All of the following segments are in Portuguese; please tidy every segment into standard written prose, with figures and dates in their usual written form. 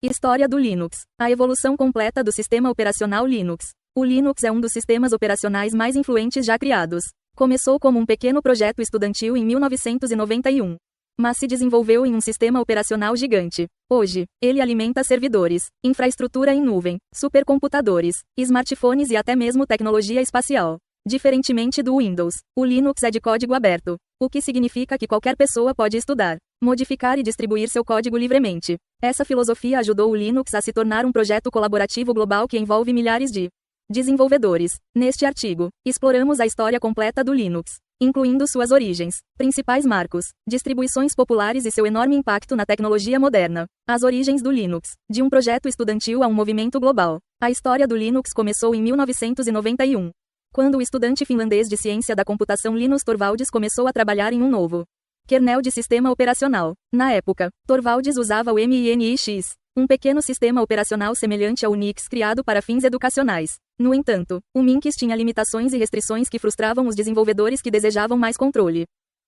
História do Linux. A evolução completa do sistema operacional Linux. O Linux é um dos sistemas operacionais mais influentes já criados. Começou como um pequeno projeto estudantil em 1991. Mas se desenvolveu em um sistema operacional gigante. Hoje, ele alimenta servidores, infraestrutura em nuvem, supercomputadores, smartphones e até mesmo tecnologia espacial. Diferentemente do Windows, o Linux é de código aberto, o que significa que qualquer pessoa pode estudar, modificar e distribuir seu código livremente. Essa filosofia ajudou o Linux a se tornar um projeto colaborativo global que envolve milhares de desenvolvedores. Neste artigo, exploramos a história completa do Linux, incluindo suas origens, principais marcos, distribuições populares e seu enorme impacto na tecnologia moderna. As origens do Linux, de um projeto estudantil a um movimento global. A história do Linux começou em 1991. Quando o estudante finlandês de ciência da computação Linus Torvalds começou a trabalhar em um novo kernel de sistema operacional. Na época, Torvalds usava o MINX, um pequeno sistema operacional semelhante ao Unix criado para fins educacionais. No entanto, o Minix tinha limitações e restrições que frustravam os desenvolvedores que desejavam mais controle.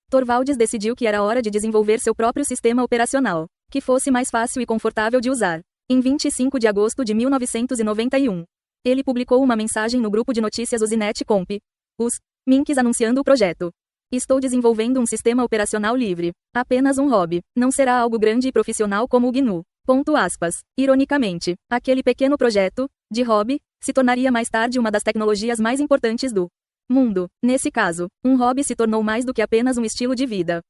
Torvalds decidiu que era hora de desenvolver seu próprio sistema operacional, que fosse mais fácil e confortável de usar. Em 25 de agosto de 1991, ele publicou uma mensagem no grupo de notícias Usenet Comp. Os Minx anunciando o projeto. Estou desenvolvendo um sistema operacional livre. Apenas um hobby. Não será algo grande e profissional como o GNU. Ironicamente, aquele pequeno projeto, de hobby, se tornaria mais tarde uma das tecnologias mais importantes do mundo. Nesse caso, um hobby se tornou mais do que apenas um estilo de vida.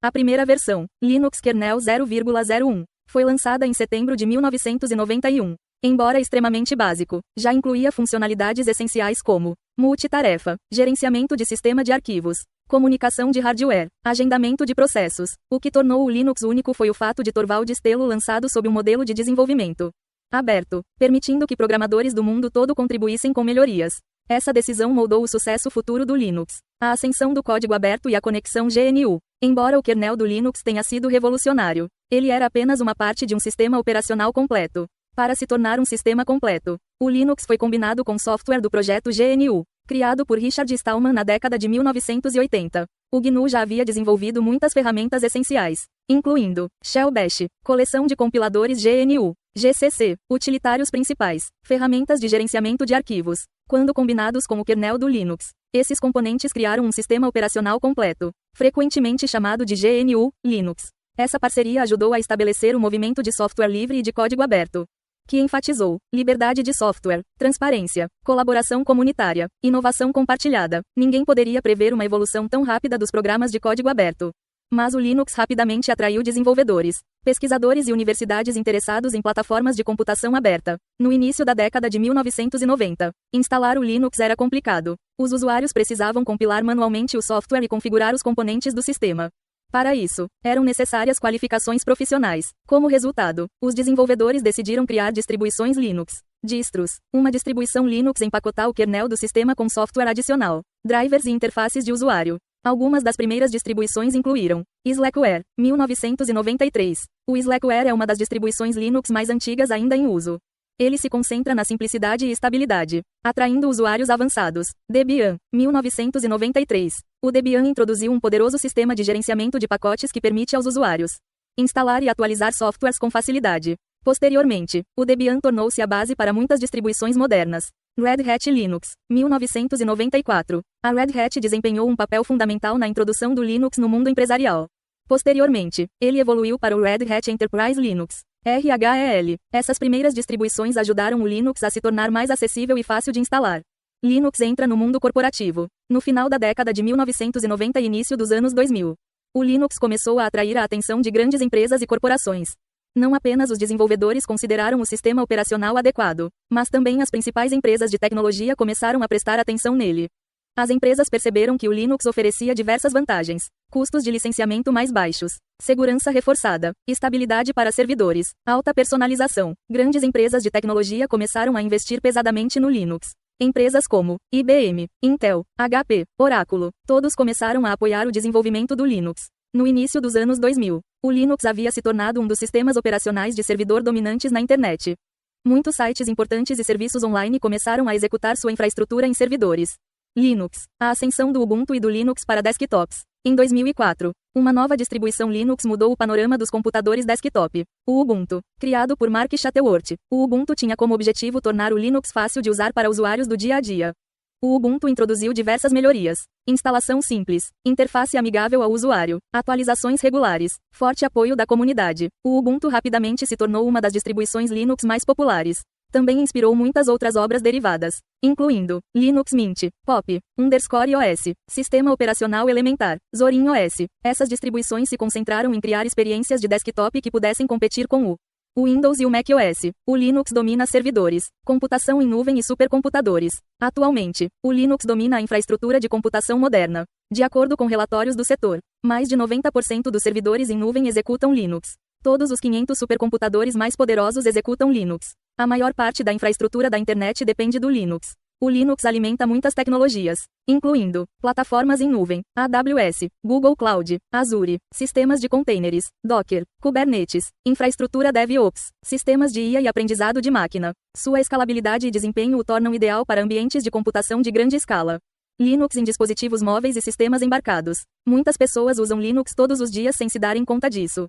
A primeira versão, Linux Kernel 0.01, foi lançada em setembro de 1991. Embora extremamente básico, já incluía funcionalidades essenciais como multitarefa, gerenciamento de sistema de arquivos, comunicação de hardware, agendamento de processos. O que tornou o Linux único foi o fato de Torvalds tê-lo lançado sob um modelo de desenvolvimento aberto, permitindo que programadores do mundo todo contribuíssem com melhorias. Essa decisão moldou o sucesso futuro do Linux, a ascensão do código aberto e a conexão GNU. Embora o kernel do Linux tenha sido revolucionário, ele era apenas uma parte de um sistema operacional completo. Para se tornar um sistema completo, o Linux foi combinado com software do projeto GNU, criado por Richard Stallman na década de 1980. O GNU já havia desenvolvido muitas ferramentas essenciais, incluindo Shell Bash, coleção de compiladores GNU, GCC, utilitários principais, ferramentas de gerenciamento de arquivos. Quando combinados com o kernel do Linux, esses componentes criaram um sistema operacional completo, frequentemente chamado de GNU Linux. Essa parceria ajudou a estabelecer o movimento de software livre e de código aberto, que enfatizou liberdade de software, transparência, colaboração comunitária, inovação compartilhada. Ninguém poderia prever uma evolução tão rápida dos programas de código aberto. Mas o Linux rapidamente atraiu desenvolvedores, pesquisadores e universidades interessados em plataformas de computação aberta. No início da década de 1990, instalar o Linux era complicado. Os usuários precisavam compilar manualmente o software e configurar os componentes do sistema. Para isso, eram necessárias qualificações profissionais. Como resultado, os desenvolvedores decidiram criar distribuições Linux, distros, uma distribuição Linux empacotar o kernel do sistema com software adicional, drivers e interfaces de usuário. Algumas das primeiras distribuições incluíram Slackware, 1993. O Slackware é uma das distribuições Linux mais antigas ainda em uso. Ele se concentra na simplicidade e estabilidade, atraindo usuários avançados. Debian, 1993. O Debian introduziu um poderoso sistema de gerenciamento de pacotes que permite aos usuários instalar e atualizar softwares com facilidade. Posteriormente, o Debian tornou-se a base para muitas distribuições modernas. Red Hat Linux, 1994. A Red Hat desempenhou um papel fundamental na introdução do Linux no mundo empresarial. Posteriormente, ele evoluiu para o Red Hat Enterprise Linux, RHEL. Essas primeiras distribuições ajudaram o Linux a se tornar mais acessível e fácil de instalar. Linux entra no mundo corporativo. No final da década de 1990 e início dos anos 2000, o Linux começou a atrair a atenção de grandes empresas e corporações. Não apenas os desenvolvedores consideraram o sistema operacional adequado, mas também as principais empresas de tecnologia começaram a prestar atenção nele. As empresas perceberam que o Linux oferecia diversas vantagens: custos de licenciamento mais baixos, segurança reforçada, estabilidade para servidores, alta personalização. Grandes empresas de tecnologia começaram a investir pesadamente no Linux. Empresas como IBM, Intel, HP, Oracle, todos começaram a apoiar o desenvolvimento do Linux. No início dos anos 2000, o Linux havia se tornado um dos sistemas operacionais de servidor dominantes na internet. Muitos sites importantes e serviços online começaram a executar sua infraestrutura em servidores Linux. A ascensão do Ubuntu e do Linux para desktops. Em 2004, uma nova distribuição Linux mudou o panorama dos computadores desktop. O Ubuntu. Criado por Mark Shuttleworth, o Ubuntu tinha como objetivo tornar o Linux fácil de usar para usuários do dia a dia. O Ubuntu introduziu diversas melhorias. Instalação simples, interface amigável ao usuário, atualizações regulares, forte apoio da comunidade. O Ubuntu rapidamente se tornou uma das distribuições Linux mais populares. Também inspirou muitas outras obras derivadas, incluindo Linux Mint, Pop, _OS, Sistema Operacional Elementar, Zorin OS. Essas distribuições se concentraram em criar experiências de desktop que pudessem competir com o Windows e o macOS. O Linux domina servidores, computação em nuvem e supercomputadores. Atualmente, o Linux domina a infraestrutura de computação moderna. De acordo com relatórios do setor, mais de 90% dos servidores em nuvem executam Linux. Todos os 500 supercomputadores mais poderosos executam Linux. A maior parte da infraestrutura da internet depende do Linux. O Linux alimenta muitas tecnologias, incluindo plataformas em nuvem, AWS, Google Cloud, Azure, sistemas de containers, Docker, Kubernetes, infraestrutura DevOps, sistemas de IA e aprendizado de máquina. Sua escalabilidade e desempenho o tornam ideal para ambientes de computação de grande escala. Linux em dispositivos móveis e sistemas embarcados. Muitas pessoas usam Linux todos os dias sem se darem conta disso.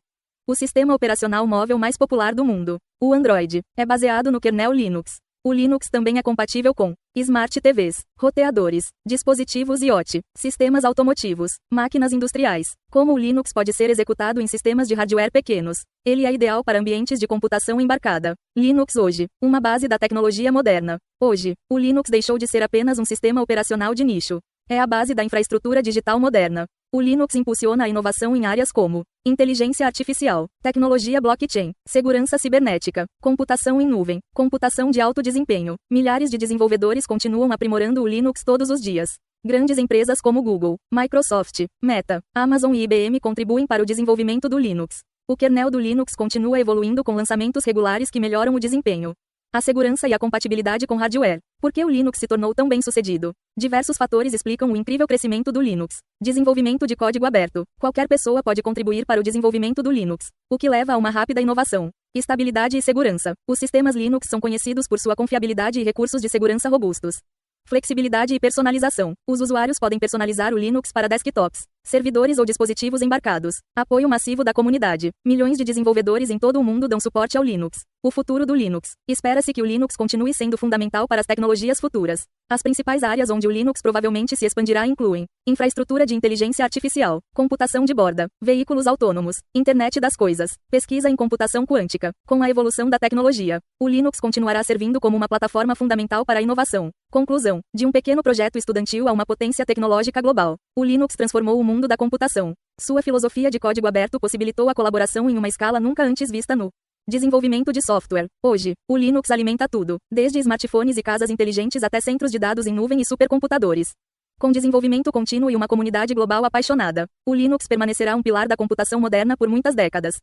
O sistema operacional móvel mais popular do mundo, o Android, é baseado no kernel Linux. O Linux também é compatível com Smart TVs, roteadores, dispositivos IoT, sistemas automotivos, máquinas industriais. Como o Linux pode ser executado em sistemas de hardware pequenos, ele é ideal para ambientes de computação embarcada. Linux hoje, uma base da tecnologia moderna. Hoje, o Linux deixou de ser apenas um sistema operacional de nicho. É a base da infraestrutura digital moderna. O Linux impulsiona a inovação em áreas como inteligência artificial, tecnologia blockchain, segurança cibernética, computação em nuvem, computação de alto desempenho. Milhares de desenvolvedores continuam aprimorando o Linux todos os dias. Grandes empresas como Google, Microsoft, Meta, Amazon e IBM contribuem para o desenvolvimento do Linux. O kernel do Linux continua evoluindo com lançamentos regulares que melhoram o desempenho, a segurança e a compatibilidade com hardware. Por que o Linux se tornou tão bem sucedido? Diversos fatores explicam o incrível crescimento do Linux. Desenvolvimento de código aberto. Qualquer pessoa pode contribuir para o desenvolvimento do Linux, o que leva a uma rápida inovação. Estabilidade e segurança. Os sistemas Linux são conhecidos por sua confiabilidade e recursos de segurança robustos. Flexibilidade e personalização. Os usuários podem personalizar o Linux para desktops, servidores ou dispositivos embarcados. Apoio massivo da comunidade. Milhões de desenvolvedores em todo o mundo dão suporte ao Linux. O futuro do Linux. Espera-se que o Linux continue sendo fundamental para as tecnologias futuras. As principais áreas onde o Linux provavelmente se expandirá incluem infraestrutura de inteligência artificial, computação de borda, veículos autônomos, internet das coisas, pesquisa em computação quântica. Com a evolução da tecnologia, o Linux continuará servindo como uma plataforma fundamental para a inovação. Conclusão: de um pequeno projeto estudantil a uma potência tecnológica global, o Linux transformou o mundo da computação. Sua filosofia de código aberto possibilitou a colaboração em uma escala nunca antes vista no desenvolvimento de software. Hoje, o Linux alimenta tudo, desde smartphones e casas inteligentes até centros de dados em nuvem e supercomputadores. Com desenvolvimento contínuo e uma comunidade global apaixonada, o Linux permanecerá um pilar da computação moderna por muitas décadas.